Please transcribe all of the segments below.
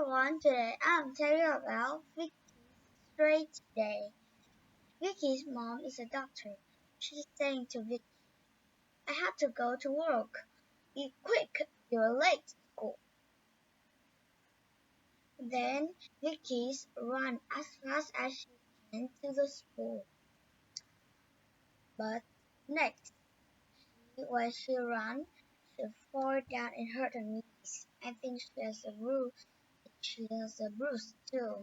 everyone, today I'm telling you about Vicky's straight day. Vicky's mom is a doctor. She's saying to Vicky, I have to go to work. Be quick, you're late to school. Then Vicky's run as fast as she can to the school. But next, when she ran, she fell down and hurt her knees. I think she has a bruise. She has a bruise too.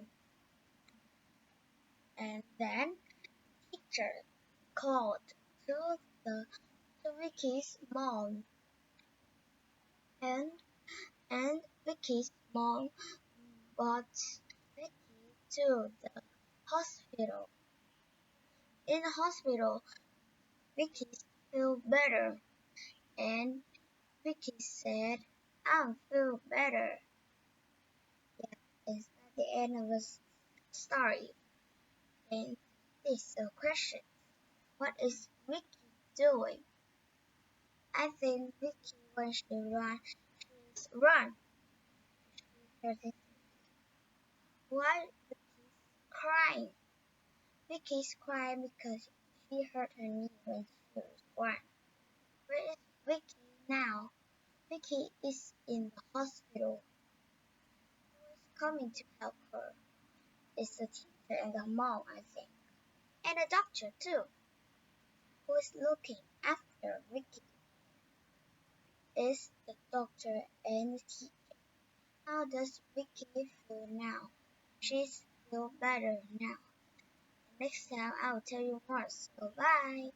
And then teacher called to the to Vicky's mom, and Vicky's mom brought Vicky to the hospital. In the hospital, Vicky feel better, and Vicky said, "I feel better." Yeah, is that the end of the story? And this is a question: what is Vicky doing? I think Vicky, when she run, she's run. Why Vicky's crying? Vicky's crying because she hurt her knee when she was born. Where is Vicky now? Vicky is in the hospital. Who is coming to help her? It's the teacher and the mom, I think. And the doctor too. Who is looking after Vicky? Is the doctor and the teacher. How does Vicky feel now? She's feel better now. Next time I'll tell you more. So bye.